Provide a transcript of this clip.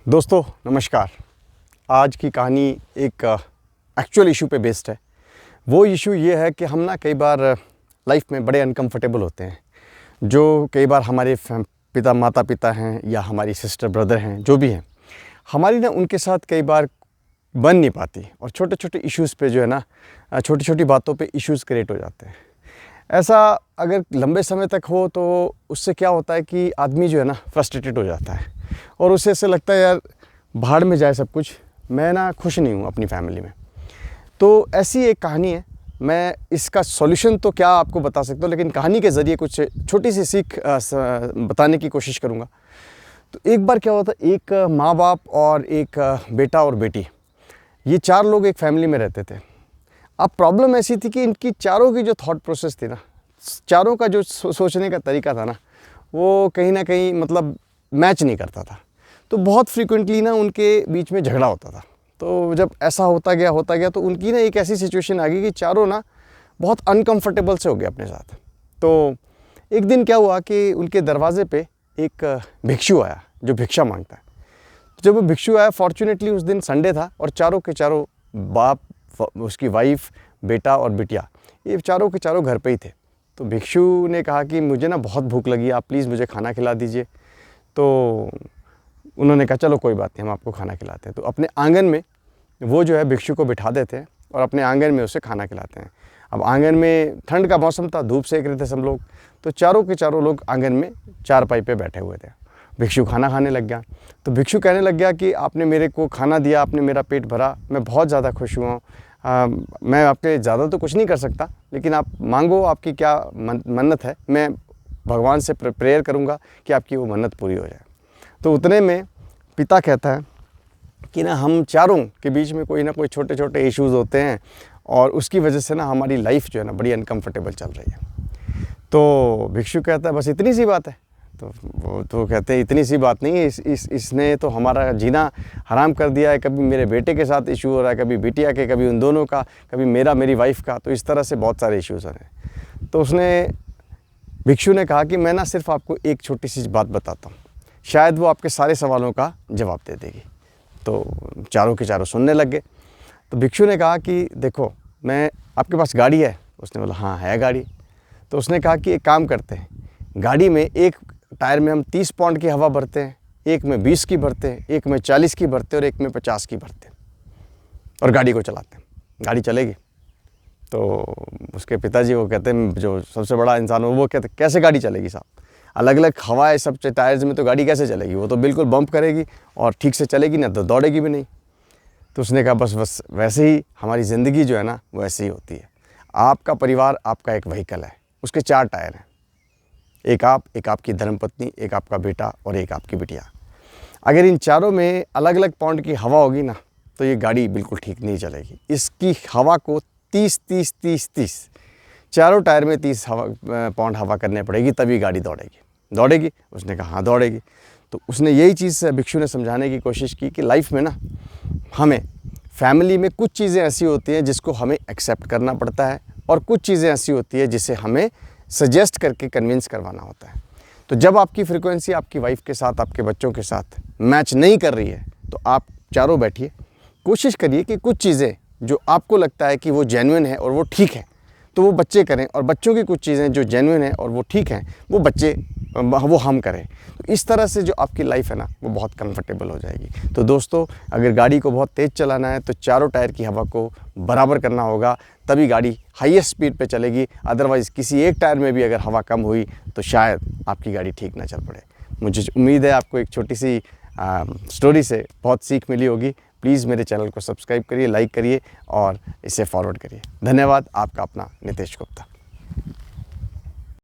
दोस्तों नमस्कार। आज की कहानी एक एक्चुअल इशू पे बेस्ड है। वो इशू ये है कि हम ना कई बार लाइफ में बड़े अनकंफर्टेबल होते हैं, जो कई बार हमारे माता पिता हैं या हमारी सिस्टर ब्रदर हैं, जो भी हैं, हमारी ना उनके साथ कई बार बन नहीं पाती और छोटे छोटे इश्यूज़ पे जो है ना, छोटी छोटी बातों पे इश्यूज़ क्रिएट हो जाते हैं। ऐसा अगर लंबे समय तक हो तो उससे क्या होता है कि आदमी जो है ना फ्रस्ट्रेटेड हो जाता है और उसे ऐसे लगता है यार भाड़ में जाए सब कुछ, मैं ना खुश नहीं हूँ अपनी फैमिली में। तो ऐसी एक कहानी है। मैं इसका सॉल्यूशन तो क्या आपको बता सकता हूँ, लेकिन कहानी के ज़रिए कुछ छोटी सी सीख बताने की कोशिश करूँगा। तो एक बार क्या होता, एक माँ बाप और एक बेटा और बेटी, ये चार लोग एक फैमिली में रहते थे। अब प्रॉब्लम ऐसी थी कि इनकी चारों की जो थॉट प्रोसेस थी ना, चारों का जो सोचने का तरीका था ना, वो कहीं ना कहीं मतलब मैच नहीं करता था। तो बहुत फ्रीक्वेंटली ना उनके बीच में झगड़ा होता था। तो जब ऐसा होता गया तो उनकी ना एक ऐसी सिचुएशन आ गई कि चारों ना बहुत अनकंफर्टेबल से हो गए अपने साथ। तो एक दिन क्या हुआ कि उनके दरवाजे पे एक भिक्षु आया जो भिक्षा मांगता है। तो जब वो भिक्षु आया, फॉर्चुनेटली उस दिन संडे था और चारों के चारों बाप, उसकी वाइफ, बेटा और बिटिया, ये चारों के चारों घर पे ही थे। तो भिक्षु ने कहा कि मुझे ना बहुत भूख लगी, आप प्लीज़ मुझे खाना खिला दीजिए। तो उन्होंने कहा चलो कोई बात नहीं, हम आपको खाना खिलाते हैं। तो अपने आंगन में वो जो है भिक्षु को बिठा देते हैं और अपने आंगन में उसे खाना खिलाते हैं। अब आंगन में ठंड का मौसम था, धूप सेक रहे थे सब लोग। तो चारों के चारों लोग आंगन में चारपाई पे बैठे हुए थे। भिक्षु खाना खाने लग गया। तो भिक्षु कहने लग गया कि आपने मेरे को खाना दिया, आपने मेरा पेट भरा, मैं बहुत ज़्यादा खुश हुआ। मैं आपके ज़्यादा तो कुछ नहीं कर सकता, लेकिन आप मांगो, आपकी क्या मन्नत है, मैं भगवान से प्रेयर करूँगा कि आपकी वो मन्नत पूरी हो जाए। तो उतने में पिता कहता है कि ना हम चारों के बीच में कोई ना कोई छोटे छोटे इश्यूज़ होते हैं और उसकी वजह से ना हमारी लाइफ जो है ना बड़ी अनकंफर्टेबल चल रही है। तो भिक्षु कहता है बस इतनी सी बात है। तो वो तो कहते हैं इतनी सी बात नहीं है, इसने तो हमारा जीना हराम कर दिया है। कभी मेरे बेटे के साथ इशू हो रहा है, कभी बिटिया के, कभी उन दोनों का, कभी मेरी वाइफ का। तो इस तरह से बहुत सारे इश्यूज़ हो रहे हैं। तो उसने भिक्षु ने कहा कि मैं ना सिर्फ आपको एक छोटी सी बात बताता हूँ, शायद वो आपके सारे सवालों का जवाब दे देगी। तो चारों के चारों सुनने लग गए। तो भिक्षु ने कहा कि देखो, मैं आपके पास गाड़ी है? उसने बोला हाँ है गाड़ी। तो उसने कहा कि एक काम करते हैं, गाड़ी में एक टायर में हम 30 पाउंड की हवा भरते हैं, एक में 20 की भरते हैं, एक में 40 की भरते हैं और एक में 50 की भरते हैं और गाड़ी को चलाते हैं, गाड़ी चलेगी। तो उसके पिताजी वो कहते हैं, जो सबसे बड़ा इंसान हो, वो कहते कैसे गाड़ी चलेगी साहब, अलग अलग हवा है सब टायर्स में, तो गाड़ी कैसे चलेगी? वो तो बिल्कुल बम्प करेगी और ठीक से चलेगी ना, तो दौड़ेगी भी नहीं। तो उसने कहा बस वैसे ही हमारी ज़िंदगी जो है ना वो ऐसी ही होती है। आपका परिवार आपका एक व्हीकल है, उसके 4 टायर हैं, एक आप, एक आपकी धर्मपत्नी, एक आपका बेटा और एक आपकी बिटिया। अगर इन चारों में अलग अलग पाउंड की हवा होगी ना, तो ये गाड़ी बिल्कुल ठीक नहीं चलेगी। इसकी हवा को 30 चारों टायर में 30 पाउंड हवा करने पड़ेगी, तभी गाड़ी दौड़ेगी। उसने कहा हाँ दौड़ेगी। तो उसने यही चीज़ भिक्षु ने समझाने की कोशिश की कि लाइफ में ना हमें फैमिली में कुछ चीज़ें ऐसी होती हैं जिसको हमें एक्सेप्ट करना पड़ता है और कुछ चीज़ें ऐसी होती है जिसे हमें सजेस्ट करके कन्विंस करवाना होता है। तो जब आपकी फ्रिक्वेंसी आपकी वाइफ के साथ, आपके बच्चों के साथ मैच नहीं कर रही है, तो आप चारों बैठिए, कोशिश करिए कि कुछ चीज़ें जो आपको लगता है कि वो जेन्युइन है और वो ठीक है, तो वो बच्चे करें, और बच्चों की कुछ चीज़ें जो जेन्युइन है और वो ठीक हैं, वो हम करें। तो इस तरह से जो आपकी लाइफ है ना वो बहुत कंफर्टेबल हो जाएगी। तो दोस्तों, अगर गाड़ी को बहुत तेज़ चलाना है तो चारों टायर की हवा को बराबर करना होगा, तभी गाड़ी हाईएस्ट स्पीड पे चलेगी। अदरवाइज़ किसी एक टायर में भी अगर हवा कम हुई तो शायद आपकी गाड़ी ठीक ना चल पड़े। मुझे उम्मीद है आपको एक छोटी सी स्टोरी से बहुत सीख मिली होगी। प्लीज़ मेरे चैनल को सब्सक्राइब करिए, लाइक करिए और इसे फॉरवर्ड करिए। धन्यवाद। आपका अपना नितेश गुप्ता।